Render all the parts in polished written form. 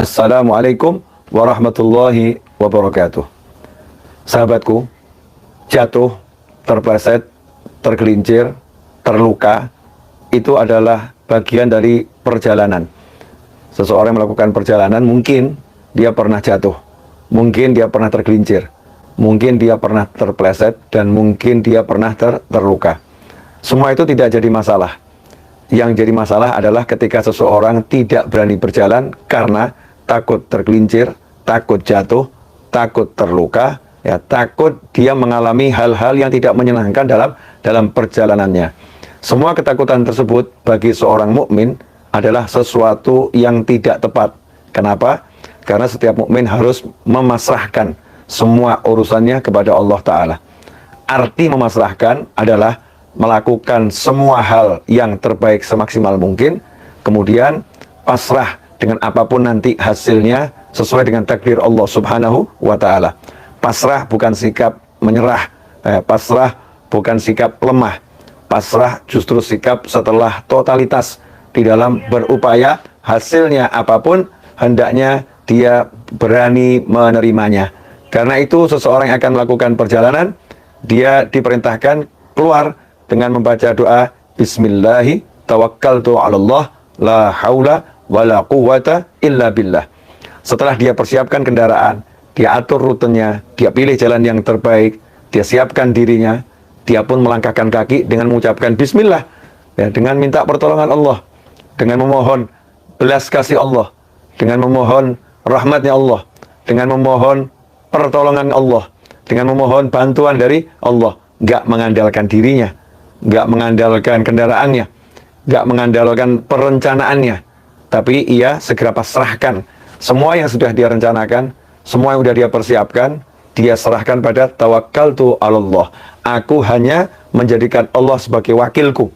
Assalamualaikum warahmatullahi wabarakatuh. Sahabatku, jatuh, terpleset, tergelincir, terluka, itu adalah bagian dari perjalanan. Seseorang melakukan perjalanan, mungkin dia pernah jatuh, mungkin dia pernah tergelincir, mungkin dia pernah terpleset, dan mungkin dia pernah terluka. Semua itu tidak jadi masalah. Yang jadi masalah adalah ketika seseorang tidak berani berjalan karena takut tergelincir, takut jatuh, takut terluka, ya, takut dia mengalami hal-hal yang tidak menyenangkan dalam perjalanannya. Semua ketakutan tersebut bagi seorang mukmin adalah sesuatu yang tidak tepat. Kenapa? Karena setiap mukmin harus memasrahkan semua urusannya kepada Allah Ta'ala. Arti memasrahkan adalah melakukan semua hal yang terbaik semaksimal mungkin, kemudian pasrah dengan apapun nanti hasilnya sesuai dengan takdir Allah Subhanahu wa Ta'ala. Pasrah bukan sikap menyerah, pasrah bukan sikap lemah, pasrah justru sikap setelah totalitas di dalam berupaya, hasilnya apapun hendaknya dia berani menerimanya. Karena itu seseorang yang akan melakukan perjalanan, dia diperintahkan keluar dengan membaca doa Bismillahi tawakkaltu 'alallah la haula wala quwwata illa billah. Setelah dia persiapkan kendaraan, dia atur rutenya, dia pilih jalan yang terbaik, dia siapkan dirinya, dia pun melangkahkan kaki dengan mengucapkan Bismillah, ya, dengan minta pertolongan Allah, dengan memohon belas kasih Allah, dengan memohon rahmatnya Allah, dengan memohon pertolongan Allah, dengan memohon bantuan dari Allah. Nggak mengandalkan dirinya, nggak mengandalkan kendaraannya, nggak mengandalkan perencanaannya, tapi ia segera pasrahkan semua yang sudah dia rencanakan, semua yang sudah dia persiapkan, dia serahkan pada tawakkaltu 'alallah. Aku hanya menjadikan Allah sebagai wakilku.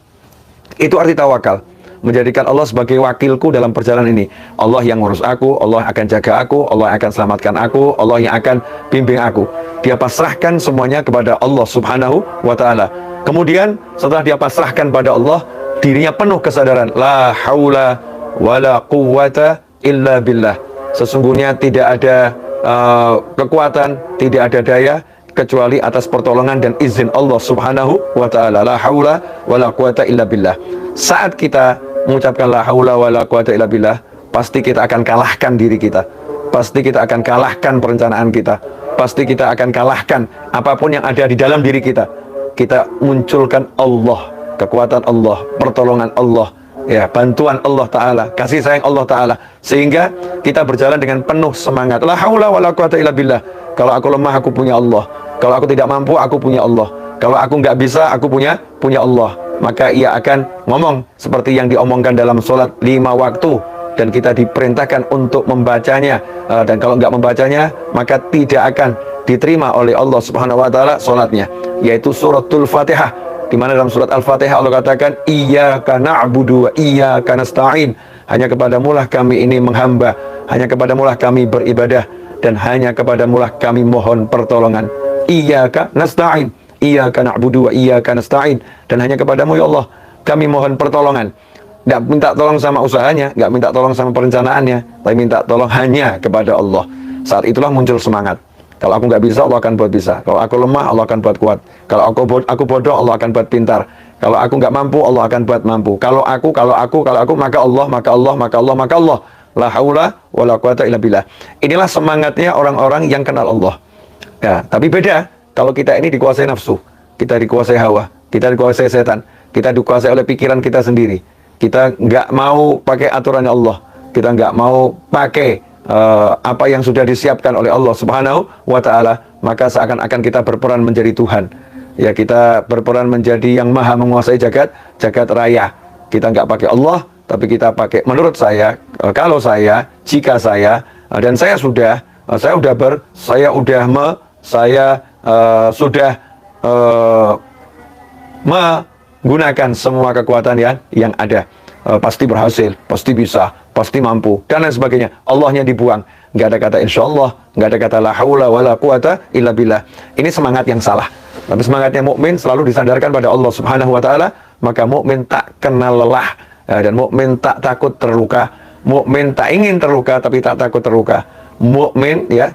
Itu arti tawakal. Menjadikan Allah sebagai wakilku dalam perjalanan ini. Allah yang ngurus aku, Allah akan jaga aku, Allah akan selamatkan aku, Allah yang akan bimbing aku. Dia pasrahkan semuanya kepada Allah Subhanahu wa Ta'ala. Kemudian setelah dia pasrahkan pada Allah, dirinya penuh kesadaran, la haula wala quwwata illa billah. Sesungguhnya tidak ada kekuatan, tidak ada daya kecuali atas pertolongan dan izin Allah Subhanahu wa Ta'ala. La haula wala quwwata illa billah. Saat kita mengucapkan la haula wala quwwata illa billah, pasti kita akan kalahkan diri kita. Pasti kita akan kalahkan perencanaan kita. Pasti kita akan kalahkan apapun yang ada di dalam diri kita. Kita munculkan Allah, kekuatan Allah, pertolongan Allah, ya, bantuan Allah Ta'ala, kasih sayang Allah Ta'ala, sehingga kita berjalan dengan penuh semangat. La haula wala quwwata illa billah. Kalau aku lemah, aku punya Allah. Kalau aku tidak mampu, aku punya Allah. Kalau aku nggak bisa, aku punya Allah. Maka ia akan ngomong seperti yang diomongkan dalam sholat 5 waktu, dan kita diperintahkan untuk membacanya, dan kalau nggak membacanya maka tidak akan diterima oleh Allah Subhanahu wa Ta'ala sholatnya, yaitu suratul Fatihah, di mana dalam surat Al-Fatihah Allah katakan iyyaka na'budu wa iyyaka nasta'in. Hanya kepadamulah kami ini menghamba, hanya kepadamulah kami beribadah, dan hanya kepadamulah kami mohon pertolongan. Iyyaka nasta'in, iyyaka na'budu wa iyyaka nasta'in, dan hanya kepadamu ya Allah kami mohon pertolongan. Nggak minta tolong sama usahanya, nggak minta tolong sama perencanaannya, tapi minta tolong hanya kepada Allah. Saat itulah muncul semangat. Kalau aku nggak bisa, Allah akan buat bisa. Kalau aku lemah, Allah akan buat kuat. Kalau aku bodoh, Allah akan buat pintar. Kalau aku nggak mampu, Allah akan buat mampu. Kalau aku, maka Allah. La haula wala quwwata illa billah. Inilah semangatnya orang-orang yang kenal Allah. Ya, tapi beda kalau kita ini dikuasai nafsu, kita dikuasai hawa, kita dikuasai setan, kita dikuasai oleh pikiran kita sendiri. Kita nggak mau pakai aturannya Allah, kita nggak mau pakai apa yang sudah disiapkan oleh Allah Subhanahu wa Ta'ala, maka seakan-akan kita berperan menjadi Tuhan. Ya, kita berperan menjadi yang maha menguasai jagat raya. Kita nggak pakai Allah, tapi kita pakai menurut saya, kalau saya, jika saya, dan saya sudah menggunakan semua kekuatan yang ada. Pasti berhasil, pasti bisa, pasti mampu, dan lain sebagainya. Allahnya dibuang. Nggak ada kata insya Allah, nggak ada kata la haula wala quwata illa billah. Ini semangat yang salah. Tapi semangatnya mukmin selalu disandarkan pada Allah Subhanahu wa Ta'ala, maka mukmin tak kenal lelah, dan mukmin tak takut terluka, Mukmin tak ingin terluka tapi tak takut terluka. Mukmin ya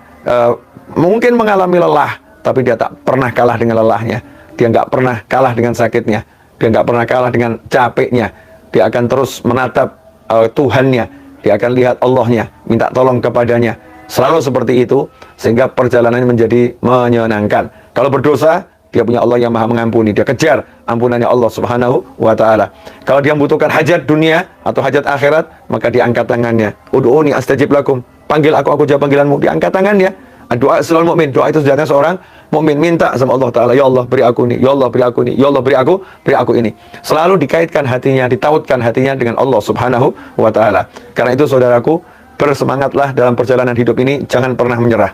mungkin mengalami lelah tapi dia tak pernah kalah dengan lelahnya. Dia nggak pernah kalah dengan sakitnya. Dia nggak pernah kalah dengan capeknya. Dia akan terus menatap Tuhannya. Dia akan lihat Allahnya, minta tolong kepadanya. Selalu seperti itu sehingga perjalanannya menjadi menyenangkan. Kalau berdosa, dia punya Allah yang maha mengampuni. Dia kejar ampunannya Allah subhanahu wa ta'ala. Kalau dia membutuhkan hajat dunia atau hajat akhirat, maka dia angkat tangannya. Ud'uni astajib lakum. Panggil aku jawab panggilanmu. Dia angkat tangannya. Doa selalu mukmin. Doa itu sejatinya seorang mukmin minta sama Allah Ta'ala. Ya Allah beri aku ini. Ya Allah beri aku ini. Ya Allah beri aku ini. Selalu dikaitkan hatinya, ditautkan hatinya dengan Allah subhanahu wa ta'ala. Karena itu saudaraku, bersemangatlah dalam perjalanan hidup ini. Jangan pernah menyerah.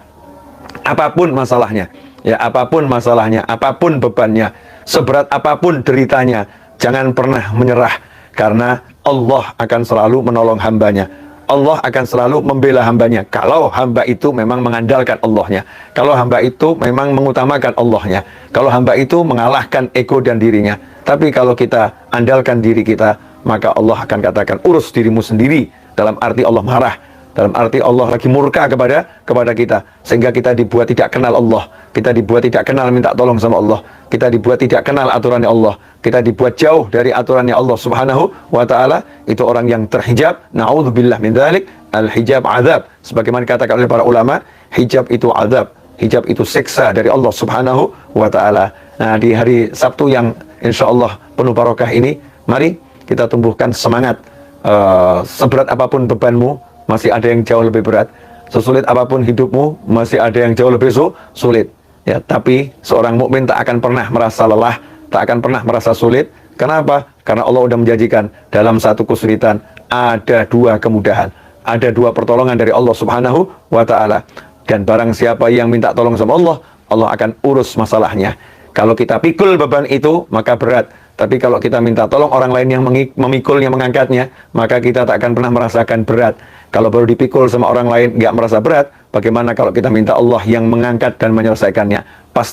Apapun masalahnya. Ya, apapun masalahnya, apapun bebannya, seberat apapun deritanya, jangan pernah menyerah, karena Allah akan selalu menolong hambanya. Allah akan selalu membela hambanya. Kalau hamba itu memang mengandalkan Allahnya, kalau hamba itu memang mengutamakan Allahnya, kalau hamba itu mengalahkan ego dan dirinya. Tapi kalau kita andalkan diri kita, maka Allah akan katakan, urus dirimu sendiri. Dalam arti Allah marah. Dalam arti Allah lagi murka kepada kita, sehingga kita dibuat tidak kenal Allah, kita dibuat tidak kenal minta tolong sama Allah, kita dibuat tidak kenal aturannya Allah, kita dibuat jauh dari aturannya Allah subhanahu wa ta'ala. Itu orang yang terhijab. Na'udzubillah min dzalik. Al-hijab azab. Sebagaimana dikatakan oleh para ulama, hijab itu azab, hijab itu siksa dari Allah subhanahu wa ta'ala. Nah, di hari Sabtu yang insya Allah penuh barokah ini, mari kita tumbuhkan semangat. Seberat apapun bebanmu, masih ada yang jauh lebih berat. Sesulit apapun hidupmu, masih ada yang jauh lebih sulit. Ya, tapi seorang mukmin tak akan pernah merasa lelah, tak akan pernah merasa sulit. Kenapa? Karena Allah sudah menjanjikan dalam satu kesulitan ada dua kemudahan, ada dua pertolongan dari Allah subhanahu wa ta'ala. Dan barang siapa yang minta tolong sama Allah, Allah akan urus masalahnya. Kalau kita pikul beban itu, maka berat. Tapi kalau kita minta tolong orang lain yang memikulnya, mengangkatnya, maka kita tak akan pernah merasakan berat. Kalau baru dipikul sama orang lain nggak merasa berat, bagaimana kalau kita minta Allah yang mengangkat dan menyelesaikannya? Pasti